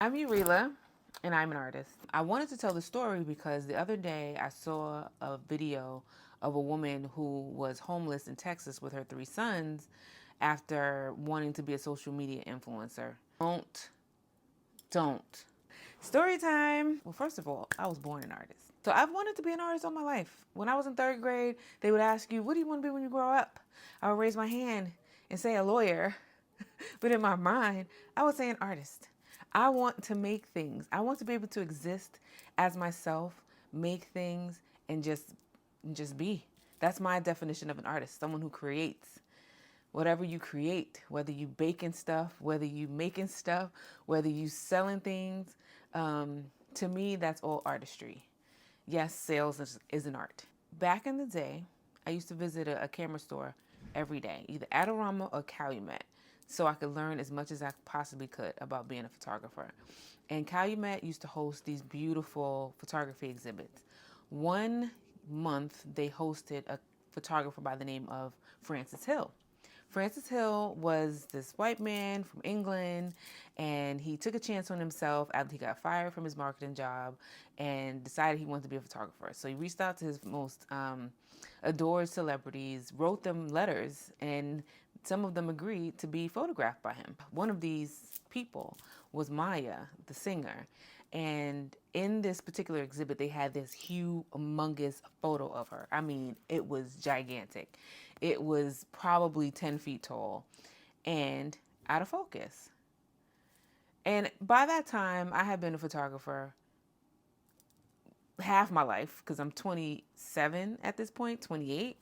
I'm Urila, and I'm an artist. I wanted to tell the story because the other day I saw a video of a woman who was homeless in Texas with her 3 sons after wanting to be a social media influencer. Don't. Story time. Well, first of all, I was born an artist. So I've wanted to be an artist all my life. When I was in 3rd grade, they would ask you, what do you want to be when you grow up? I would raise my hand and say a lawyer. But in my mind, I would say an artist. I want to make things. I want to be able to exist as myself, make things, and just be. That's my definition of an artist, someone who creates. Whatever you create, whether you baking stuff, whether you making stuff, whether you selling things, to me, that's all artistry. Yes, sales is an art. Back in the day, I used to visit a camera store every day, either Adorama or Calumet, so I could learn as much as I possibly could about being a photographer. And Calumet used to host these beautiful photography exhibits. One month, they hosted a photographer by the name of Francis Hill. Francis Hill was this white man from England, and he took a chance on himself after he got fired from his marketing job and decided he wanted to be a photographer. So he reached out to his most adored celebrities, wrote them letters, and some of them agreed to be photographed by him. One of these people was Maya, the singer. And in this particular exhibit, they had this humongous photo of her. I mean, it was gigantic. It was probably 10 feet tall and out of focus. And by that time, I had been a photographer half my life because I'm 27 at this point, 28.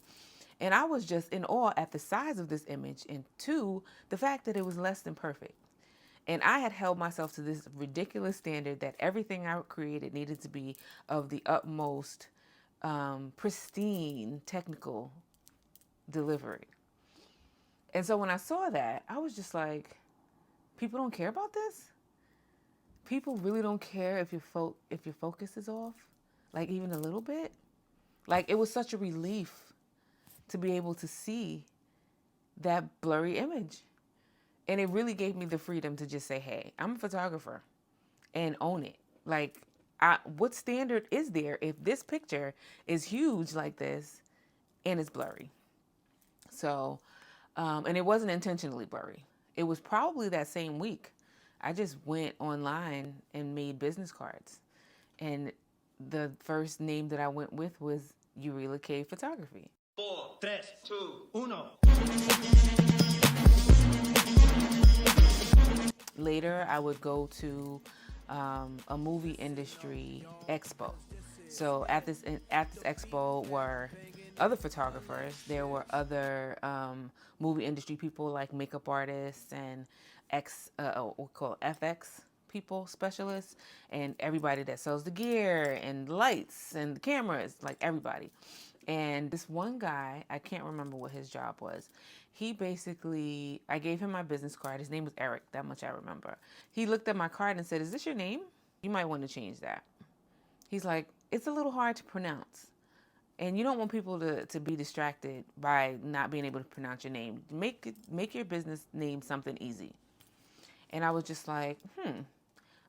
And I was just in awe at the size of this image, and two, the fact that it was less than perfect. And I had held myself to this ridiculous standard that everything I created needed to be of the utmost pristine technical delivery. And so when I saw that, I was just like, people don't care about this? People really don't care if your focus is off? Like even a little bit? Like it was such a relief to be able to see that blurry image. And it really gave me the freedom to just say, hey, I'm a photographer and own it. Like, what standard is there if this picture is huge like this and it's blurry? So, and it wasn't intentionally blurry. It was probably that same week. I just went online and made business cards. And the first name that I went with was Urila K Photography. 4, 3, 2, 1. Later, I would go to a movie industry expo. So at this expo were other photographers. There were other movie industry people like makeup artists and we call FX people, specialists, and everybody that sells the gear and lights and the cameras, like everybody. And this one guy, I can't remember what his job was. He basically, I gave him my business card. His name was Eric, that much I remember. He looked at my card and said, is this your name? You might want to change that. He's like, it's a little hard to pronounce. And you don't want people to be distracted by not being able to pronounce your name. Make your business name something easy. And I was just like,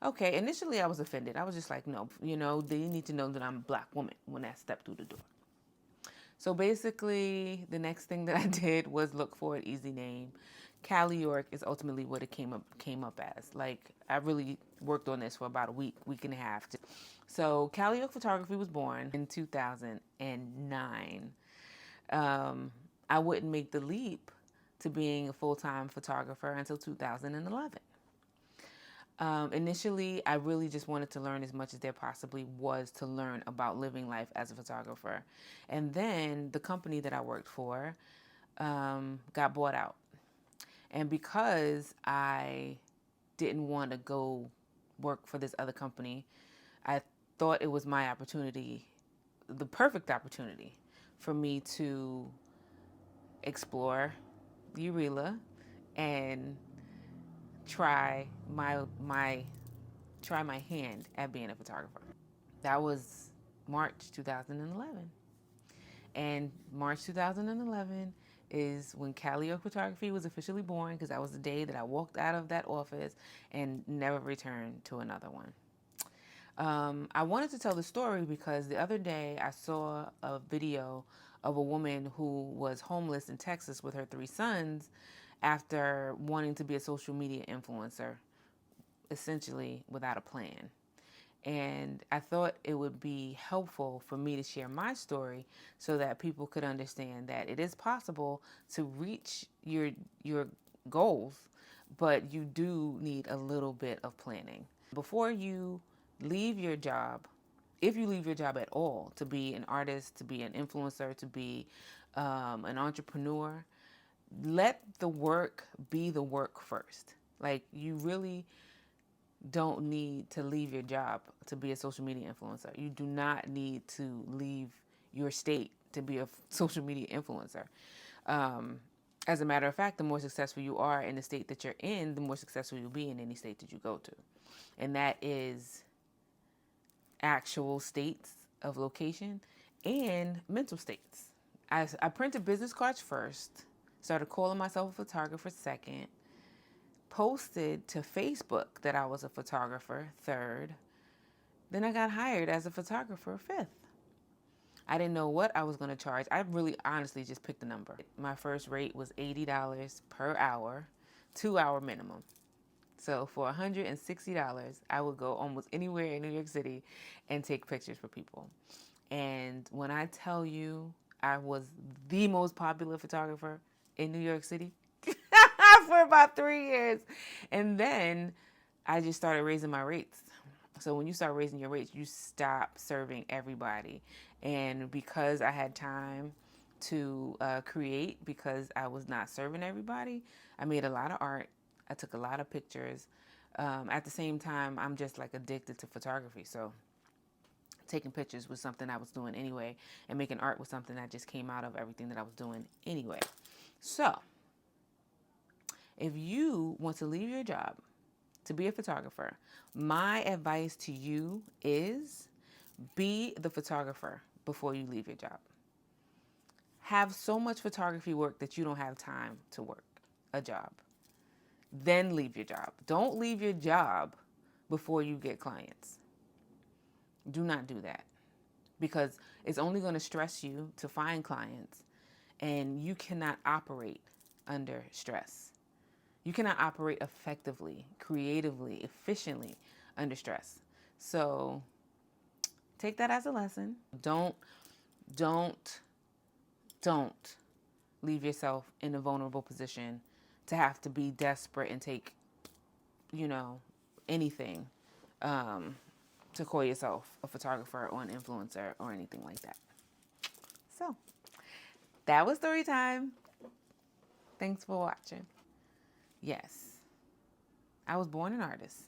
okay. Initially, I was offended. I was just like, no, they need to know that I'm a Black woman when I step through the door. So basically, the next thing that I did was look for an easy name. Cali York is ultimately what it came up as. Like, I really worked on this for about a week and a half. So Cali York Photography was born in 2009. I wouldn't make the leap to being a full-time photographer until 2011. Initially, I really just wanted to learn as much as there possibly was to learn about living life as a photographer. And then the company that I worked for got bought out. And because I didn't want to go work for this other company, I thought it was my opportunity, the perfect opportunity for me to explore Urila and try my hand at being a photographer. That was March 2011. And March 2011 is when Calliope Photography was officially born, because that was the day that I walked out of that office and never returned to another one. I wanted to tell the story because the other day I saw a video of a woman who was homeless in Texas with her 3 sons after wanting to be a social media influencer, essentially without a plan. And I thought it would be helpful for me to share my story so that people could understand that it is possible to reach your goals, but you do need a little bit of planning. Before you leave your job, if you leave your job at all, to be an artist, to be an influencer, to be an entrepreneur, let the work be the work first. Like, you really don't need to leave your job to be a social media influencer. You do not need to leave your state to be a social media influencer. As a matter of fact, the more successful you are in the state that you're in, the more successful you'll be in any state that you go to. And that is actual states of location and mental states. I printed business cards first, started calling myself a photographer second, posted to Facebook that I was a photographer third, then I got hired as a photographer fifth. I didn't know what I was going to charge. I really honestly just picked a number. My first rate was $80 per hour, 2-hour minimum. So for $160, I would go almost anywhere in New York City and take pictures for people. And when I tell you I was the most popular photographer in New York City for about 3 years. And then I just started raising my rates. So when you start raising your rates, you stop serving everybody. And because I had time to create, because I was not serving everybody, I made a lot of art. I took a lot of pictures. At the same time, I'm just like addicted to photography. So taking pictures was something I was doing anyway, and making art was something that just came out of everything that I was doing anyway. So if you want to leave your job to be a photographer, my advice to you is be the photographer before you leave your job. Have so much photography work that you don't have time to work a job. Then leave your job. Don't leave your job before you get clients. Do not do that, because it's only going to stress you to find clients, and you cannot operate under stress. You cannot operate effectively, creatively, efficiently under stress. So take that as a lesson. Don't leave yourself in a vulnerable position to have to be desperate and take, anything to call yourself a photographer or an influencer or anything like that. So that was story time. Thanks for watching. Yes, I was born an artist.